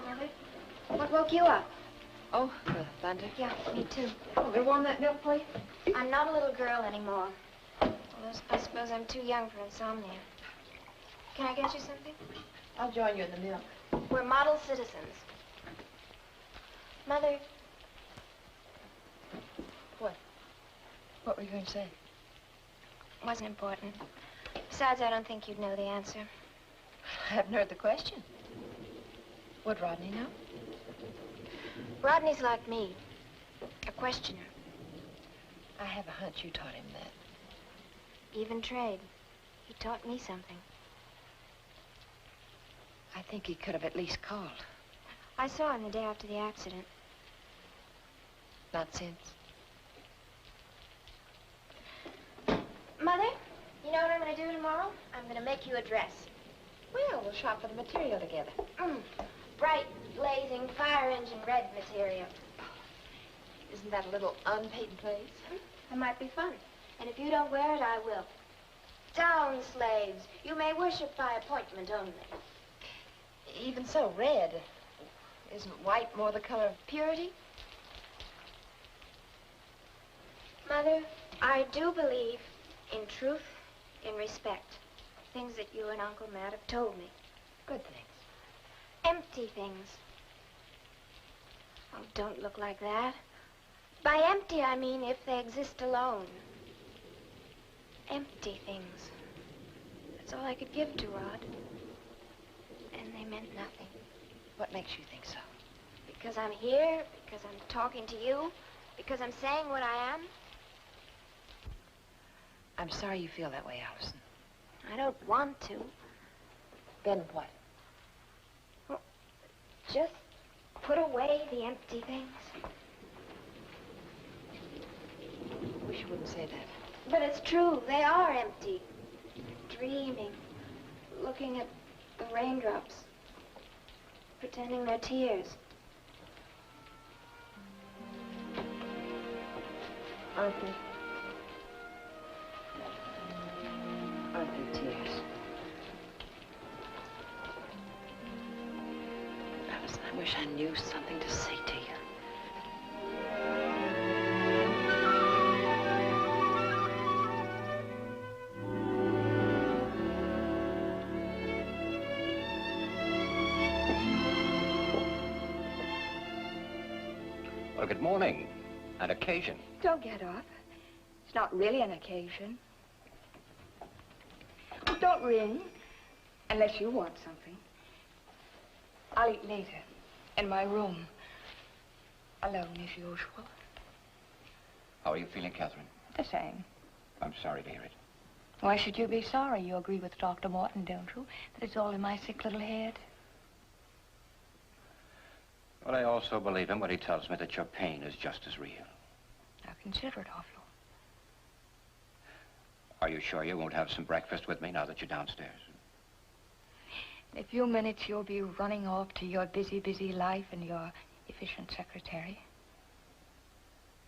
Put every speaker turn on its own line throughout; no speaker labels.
Mother, what woke you up?
Oh, the thunder?
Yeah, me too.
Oh, they warm that milk for you?
I'm not a little girl anymore. Although I suppose I'm too young for insomnia. Can I get you something?
I'll join you in the milk.
We're model citizens. Mother.
What? What were you going to say?
Wasn't important. Besides, I don't think you'd know the answer.
I haven't heard the question. Would Rodney know?
Rodney's like me, a questioner.
I have a hunch you taught him that.
Even trade. He taught me something.
I think he could have at least called.
I saw him the day after the accident.
Not since.
Mother, you know what I'm going to do tomorrow? I'm going to make you a dress.
Well, we'll shop for the material together.
Bright, blazing, fire engine red material.
Isn't that a little un-Peyton Place?
It might be fun. And if you don't wear it, I will. Down, slaves. You may worship by appointment only.
Even so, red. Isn't white more the color of
Purity? Mother, I do believe in truth, in respect. Things that you and Uncle Matt have told me.
good things?
Empty things. Oh, don't look like that. By empty, I mean if they exist alone. Empty things. That's all I could give to Rod. And they meant nothing.
What makes you think so?
Because I'm here, because I'm talking to you, because I'm saying what I am.
I'm sorry you feel that way, Allison.
I don't want to.
Then what?
Well, just put away the empty things.
Wish you wouldn't say that.
But it's true. They are empty. Dreaming. Looking at the raindrops. Pretending they're tears.
Aren't they? Aren't they tears? Allison, I wish I knew something to say to you.
Well, good morning. An occasion.
Don't get up. It's not really an occasion. Oh, don't ring, unless you want something. I'll eat later, in my room, alone as usual.
How are you feeling, Catherine?
The same.
I'm sorry to hear it.
Why should you be sorry? You agree with Dr. Morton, don't you? That it's all in my sick little head?
Well, I also believe him when he tells me that your pain is just as real.
How considerate of you.
Are you sure you won't have some breakfast with me now that you're downstairs?
In a few minutes, you'll be running off to your busy, busy life and your efficient secretary.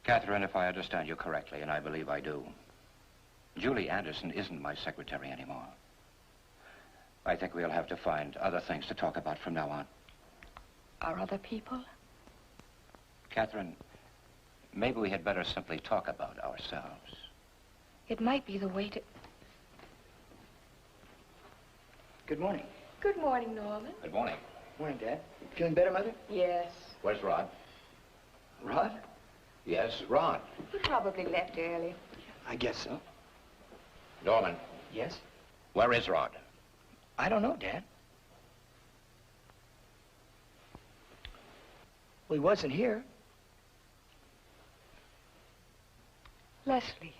Catherine, if I understand you correctly, and I believe I do, Julie Anderson isn't my secretary anymore. I think we'll have to find other things to talk about from now on.
Are other people?
Catherine, maybe we had better simply talk about ourselves.
It might be the way to...
Good morning.
Good morning, Norman.
Good morning.
Morning, Dad. Feeling better, Mother?
Yes.
Where's Rod?
Rod?
Yes, Rod.
He probably left early.
I guess so.
Norman,
Yes?
where is Rod?
I don't know, Dad. Well, he wasn't here.
Leslie,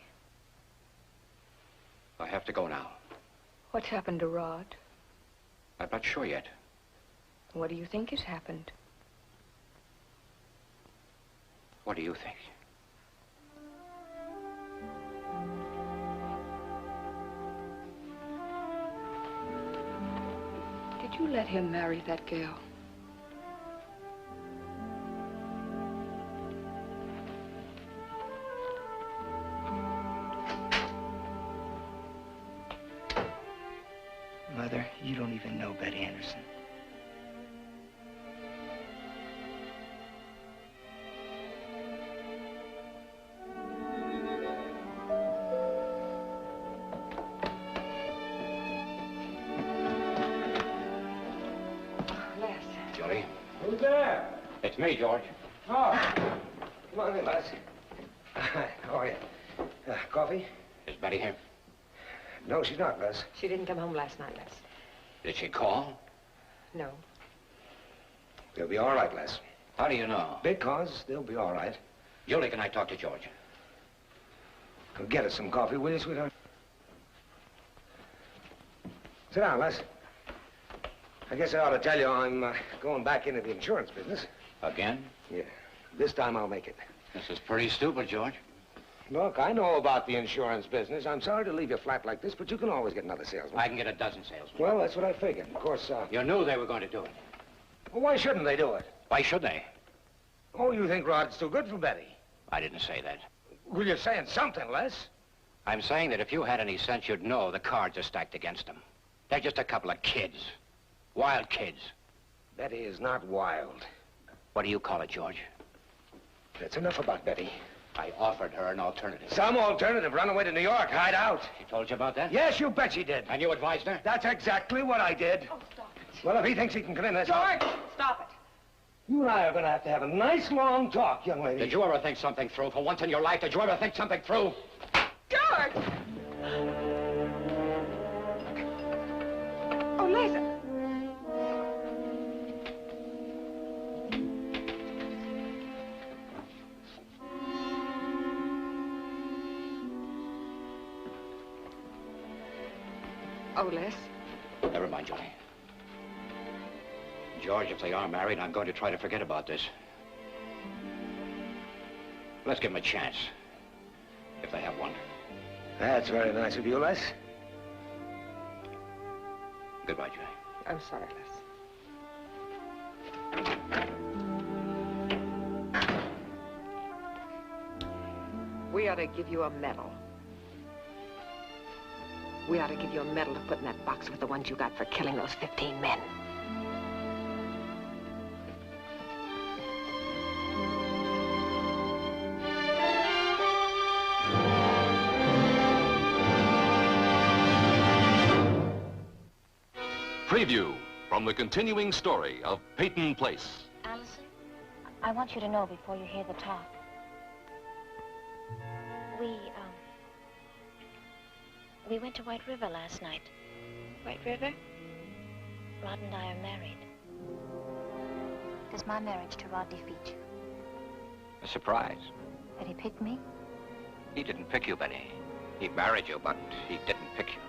I have to go now.
what's happened to Rod?
I'm not sure yet.
What do you think has happened?
What do you think?
Did you let him marry that girl?
Mother, you don't even know Betty Anderson. there?
It's me, George.
Oh. Come on in, Les. How are you? Coffee?
Is Betty here?
No, she's not, Les.
She didn't come home last night, Les.
Did she call?
No.
They'll be all right, Les.
How do you know?
Because they'll be all right.
Julie, can I talk to George?
Go get us some coffee, will you, sweetheart? Sit down, Les. I guess I ought to tell you I'm going back into the insurance business.
Again?
Yeah. This time I'll make it.
This is pretty stupid, George.
Look, I know about the insurance business. I'm sorry to leave you flat like this, but you can always get another salesman.
I can get a dozen salesmen.
Well, that's what I figured. Of course,
You knew they were going to do it.
well, why shouldn't they do it?
Why should they?
Oh, you think Rod's too good for Betty?
I didn't say that.
Well, you're saying something, Les.
I'm saying that if you had any sense, you'd know the cards are stacked against them. They're just a couple of kids. Wild kids.
Betty is not wild.
What do you call it, George?
That's enough about Betty.
I offered her an alternative.
Some alternative. Run away to New York. Hide out.
She told you about that?
Yes, you bet she did.
And you advised her?
That's exactly what I did.
Oh, stop it.
Well, if he thinks he can come in, that's...
George, stop it.
You and I are going to have a nice, long talk, young lady.
Did you ever think something through? For once in your life, did you ever think something through?
George! Oh, Lisa. Oh, Les.
Never mind, Johnny. George, if they are married, I'm going to try to forget about this. Let's give them a chance. If they have one.
That's very nice of you, Les.
Goodbye, Johnny.
I'm sorry, Les. We ought to give you a medal. We ought to give you a medal to put in that box with the ones you got for killing those 15 men.
Preview from the continuing story of Peyton Place.
Allison, I want you to know before you hear the talk. We went to White River last night.
White River?
Rod and I are married. Does my marriage to Rod defeat you?
A surprise.
That he picked me?
He didn't pick you, Betty. He married you, but he didn't pick you.